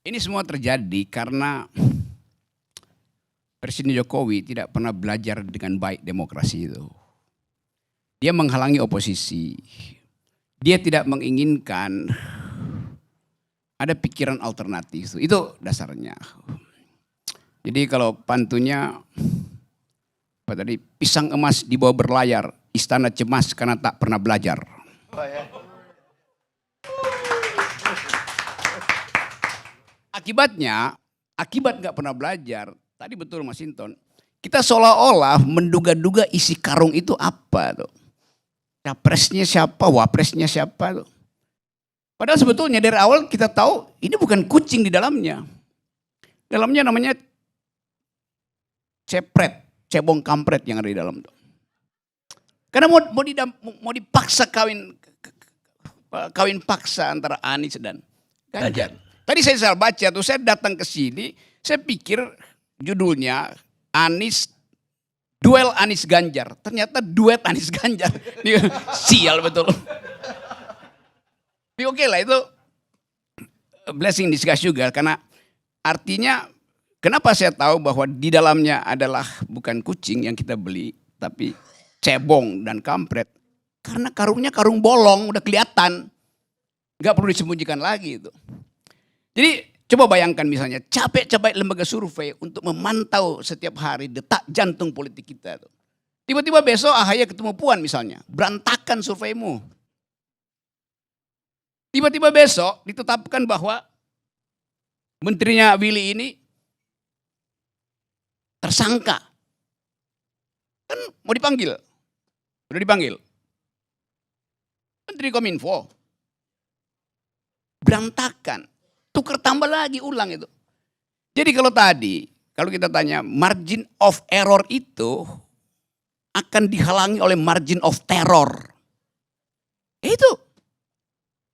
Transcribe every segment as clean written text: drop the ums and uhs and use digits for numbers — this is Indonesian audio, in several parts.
Ini semua terjadi karena Presiden Jokowi tidak pernah belajar dengan baik demokrasi itu. Dia menghalangi oposisi. Dia tidak menginginkan ada pikiran alternatif. Itu dasarnya. Jadi kalau pantunnya apa tadi, pisang emas dibawa berlayar, istana cemas karena tak pernah belajar. Akibatnya, akibat nggak pernah belajar, tadi betul Mas Hinton, kita seolah-olah menduga-duga isi karung itu apa tuh. Capresnya siapa, wapresnya siapa tuh. Padahal sebetulnya dari awal kita tahu ini bukan kucing di dalamnya. Dalamnya namanya cepret, cebong kampret yang ada di dalam tuh. Karena mau dipaksa kawin paksa antara Anies dan Ganjar. Tadi saya salah baca tuh, saya datang ke sini, saya pikir judulnya duel Anies Ganjar. Ternyata duet Anies Ganjar. Sial betul. Tapi oke lah, itu blessing in disguise juga, karena artinya kenapa saya tahu bahwa di dalamnya adalah bukan kucing yang kita beli, tapi cebong dan kampret. Karena karungnya karung bolong, udah kelihatan. Gak perlu disembunyikan lagi itu. Jadi coba bayangkan misalnya capek-capek lembaga survei untuk memantau setiap hari detak jantung politik kita. Tiba-tiba besok AHY ketemu Puan misalnya, berantakan surveimu. Tiba-tiba besok ditetapkan bahwa menterinya Willy ini tersangka. Kan mau dipanggil. Udah dipanggil. Menteri Kominfo. Berantakan. Tukar tambah lagi, ulang itu. Jadi kalau kita tanya margin of error itu akan dihalangi oleh margin of terror. Itu.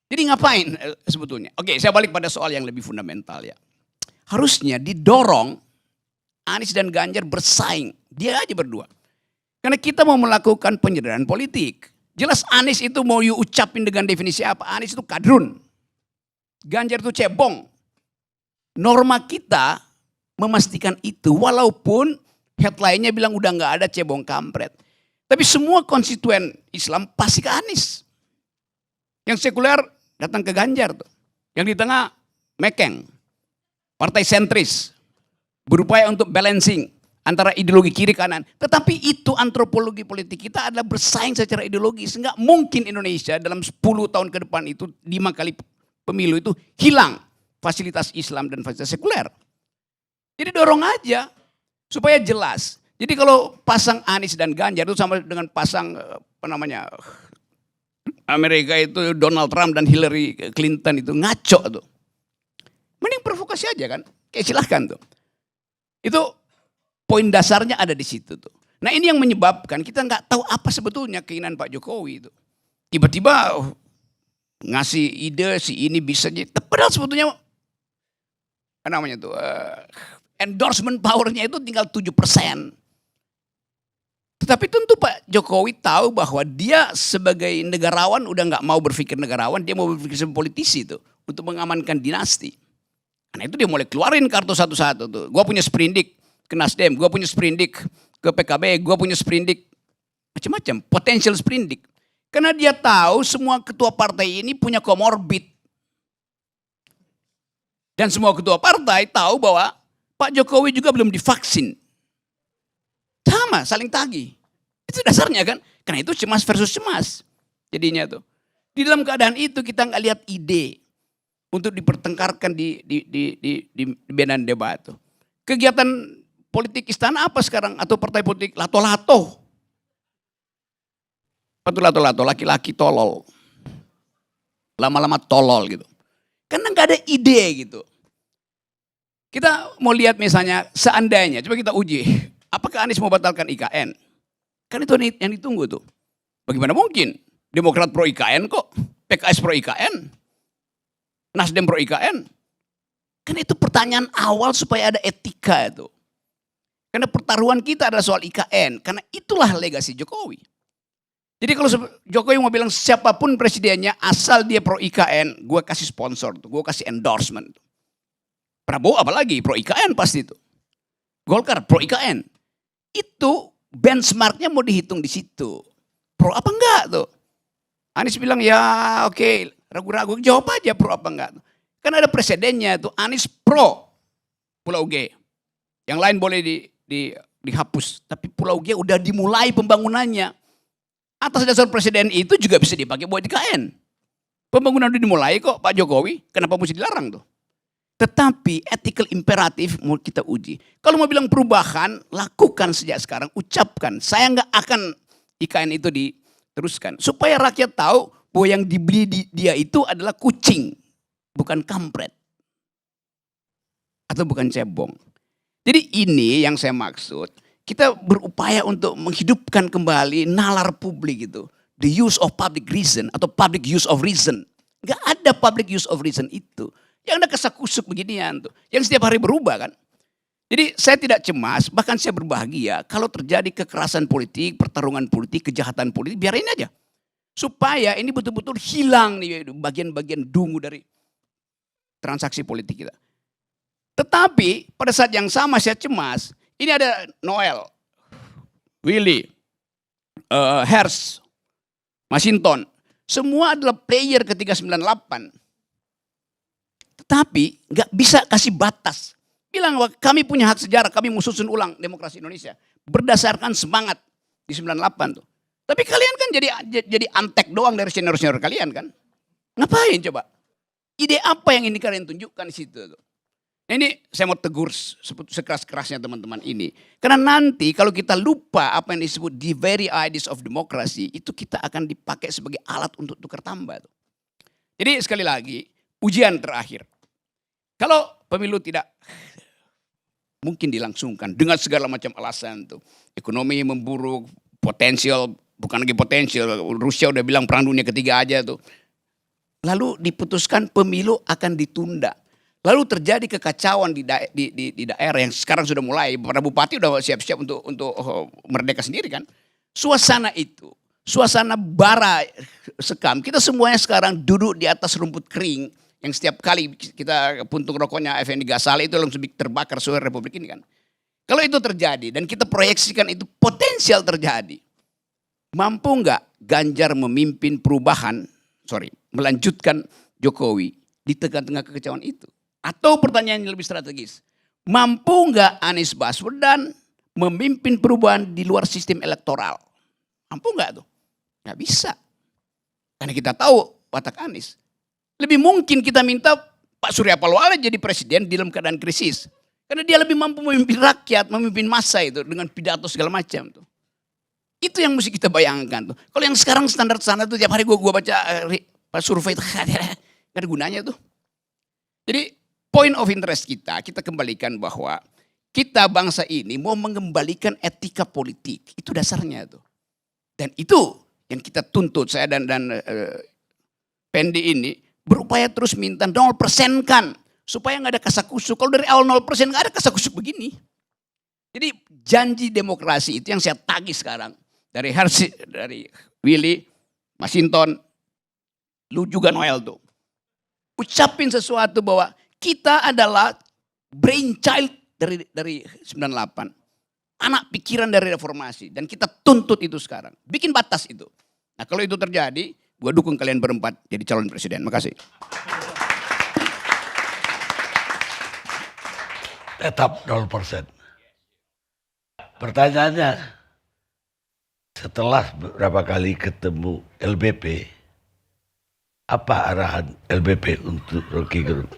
Jadi ngapain sebetulnya? Oke, saya balik pada soal yang lebih fundamental ya. Harusnya didorong Anies dan Ganjar bersaing. Dia aja berdua. Karena kita mau melakukan penyederhanaan politik. Jelas Anies itu mau ucapin dengan definisi apa? Anies itu kadrun. Ganjar itu cebong. Norma kita memastikan itu, walaupun headline-nya bilang udah nggak ada cebong kampret. Tapi semua konstituen Islam pasti ke Anies. Yang sekuler datang ke Ganjar tuh. Yang di tengah mekeng. Partai sentris. Berupaya untuk balancing antara ideologi kiri kanan. Tetapi itu antropologi politik kita adalah bersaing secara ideologis. Nggak mungkin Indonesia dalam 10 tahun ke depan itu 5 kali pemilu itu hilang fasilitas Islam dan fasilitas sekuler. Jadi dorong aja supaya jelas. Jadi kalau pasang Anies dan Ganjar itu sama dengan pasang Amerika itu Donald Trump dan Hillary Clinton itu ngaco tuh. Mending provokasi aja kan. Kayak silahkan tuh. Itu poin dasarnya ada di situ tuh. Nah ini yang menyebabkan kita nggak tahu apa sebetulnya keinginan Pak Jokowi itu. Tiba-tiba ngasih ide si ini bisa jadi, padahal sebetulnya endorsement powernya itu tinggal 7%. Tetapi tentu Pak Jokowi tahu bahwa dia sebagai negarawan udah nggak mau berpikir negarawan, dia mau berpikir sebagai politisi tuh untuk mengamankan dinasti. Karena itu dia mulai keluarin kartu satu-satu tuh. Gua punya sprindik ke Nasdem, gua punya sprindik ke PKB, gua punya sprindik macam-macam, potential sprindik. Karena dia tahu semua ketua partai ini punya komorbid. Dan semua ketua partai tahu bahwa Pak Jokowi juga belum divaksin. Sama, saling tagih. Itu dasarnya kan. Karena itu cemas versus cemas. Jadinya tuh. Di dalam keadaan itu kita nggak lihat ide untuk dipertengkarkan di medan debat tuh. Kegiatan politik istana apa sekarang? Atau partai politik lato-lato. Lato-lato, laki-laki tolol. Lama-lama tolol gitu. Karena gak ada ide gitu. Kita mau lihat misalnya seandainya, coba kita uji. Apakah Anies mau batalkan IKN? Kan itu yang ditunggu tuh. Bagaimana mungkin? Demokrat pro IKN kok. PKS pro IKN. Nasdem pro IKN. Kan itu pertanyaan awal supaya ada etika itu. Karena pertaruhan kita adalah soal IKN. Karena itulah legasi Jokowi. Jadi kalau Jokowi mau bilang siapapun presidennya asal dia pro IKN, gue kasih sponsor, gue kasih endorsement. Prabowo apalagi pro IKN pasti itu. Golkar pro IKN. Itu benchmarknya mau dihitung di situ. Pro apa enggak tuh? Anies bilang ya oke, ragu-ragu, jawab aja pro apa enggak. Kan ada presidennya tuh, Anies pro Pulau G. Yang lain boleh dihapus, tapi Pulau G udah dimulai pembangunannya. Atas dasar presiden itu juga bisa dipakai buat IKN. Pembangunan udah dimulai kok Pak Jokowi, kenapa mesti dilarang tuh? Tetapi ethical imperatif mau kita uji. Kalau mau bilang perubahan, lakukan sejak sekarang, ucapkan. Saya nggak akan IKN itu diteruskan. Supaya rakyat tahu bahwa yang dibeli dia itu adalah kucing, bukan kampret. Atau bukan cebong. Jadi ini yang saya maksud, kita berupaya untuk menghidupkan kembali nalar publik itu. The use of public reason atau public use of reason. Nggak ada public use of reason itu. Yang ada kesakusuk beginian tuh. Yang setiap hari berubah kan. Jadi saya tidak cemas, bahkan saya berbahagia kalau terjadi kekerasan politik, pertarungan politik, kejahatan politik, biarin aja. Supaya ini betul-betul hilang nih bagian-bagian dungu dari transaksi politik kita. Tetapi pada saat yang sama saya cemas, ini ada Noel, Willy, Hers, Masinton, semua adalah player ketika 98. Tetapi nggak bisa kasih batas. Bilang bahwa kami punya hak sejarah, kami mau susun ulang demokrasi Indonesia. Berdasarkan semangat di 98 tuh. Tapi kalian kan jadi antek doang dari senior-senior kalian kan. Ngapain coba? Ide apa yang ini kalian tunjukkan di situ tuh? Nah ini saya mau tegur sekeras-kerasnya teman-teman ini. Karena nanti kalau kita lupa apa yang disebut the very ideas of democracy, itu kita akan dipakai sebagai alat untuk tukar tambah tuh. Jadi sekali lagi, ujian terakhir. Kalau pemilu tidak mungkin dilangsungkan dengan segala macam alasan tuh. Ekonomi memburuk, potensial, bukan lagi potensial. Rusia udah bilang perang dunia ketiga aja tuh. Lalu diputuskan pemilu akan ditunda. Lalu terjadi kekacauan di daerah yang sekarang sudah mulai. Para bupati udah siap-siap untuk merdeka sendiri kan. Suasana itu, suasana bara sekam. Kita semuanya sekarang duduk di atas rumput kering. Yang setiap kali kita puntung rokoknya Effendi Ghazali itu langsung terbakar seluruh republik ini kan. Kalau itu terjadi dan kita proyeksikan itu potensial terjadi. Mampu nggak Ganjar memimpin perubahan, melanjutkan Jokowi di tengah-tengah kekecewaan itu? Atau pertanyaan yang lebih strategis, mampu nggak Anies Baswedan memimpin perubahan di luar sistem elektoral? Mampu nggak tuh? Nggak bisa. Karena kita tahu watak Anies. Lebih mungkin kita minta Pak Surya Paloh jadi presiden di dalam keadaan krisis. Karena dia lebih mampu memimpin rakyat, memimpin massa itu dengan pidato segala macam tuh. Itu yang mesti kita bayangkan tuh. Kalau yang sekarang standar-standar tuh tiap hari gue baca survei itu gak ada gunanya tuh. Jadi point of interest kita kembalikan bahwa kita bangsa ini mau mengembalikan etika politik. Itu dasarnya tuh. Dan itu yang kita tuntut, saya dan Pendi ini berupaya terus minta 0% kan. Supaya gak ada kasakusuk. Kalau dari awal 0% gak ada kasakusuk begini. Jadi janji demokrasi itu yang saya tagih sekarang. Dari Hersi, dari Willy, Masinton, lu juga Noel tuh. Ucapin sesuatu bahwa kita adalah brainchild dari 98. Anak pikiran dari reformasi. Dan kita tuntut itu sekarang. Bikin batas itu. Nah kalau itu terjadi, gue dukung kalian berempat jadi calon presiden. Makasih. Tetap 0%. Pertanyaannya, setelah beberapa kali ketemu LBP, apa arahan LBP untuk Rocky Gerung?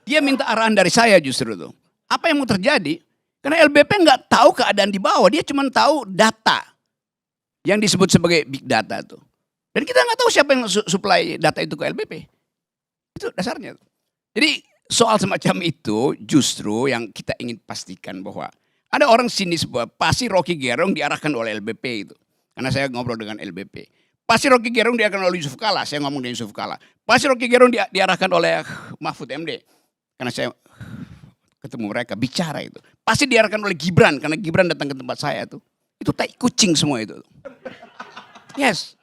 Dia minta arahan dari saya justru tuh. Apa yang mau terjadi? Karena LBP nggak tahu keadaan di bawah, dia cuma tahu data yang disebut sebagai big data tuh. Dan kita nggak tahu siapa yang supply data itu ke LBP. Itu dasarnya. Jadi soal semacam itu justru yang kita ingin pastikan bahwa ada orang sinis bahwa pasti Rocky Gerung diarahkan oleh LBP itu. Karena saya ngobrol dengan LBP. Pasti Rocky Gerung diarahkan oleh Yusuf Kalla. Saya ngomong dengan Yusuf Kalla. Pasti Rocky Gerung diarahkan oleh Mahfud MD. Karena saya ketemu mereka bicara itu. Pasti diarahkan oleh Gibran. Karena Gibran datang ke tempat saya tuh. Itu tai kucing semua itu. Yes.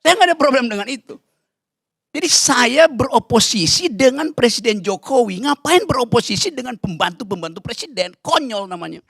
Saya nggak ada problem dengan itu. Jadi saya beroposisi dengan Presiden Jokowi. Ngapain beroposisi dengan pembantu-pembantu presiden? Konyol namanya.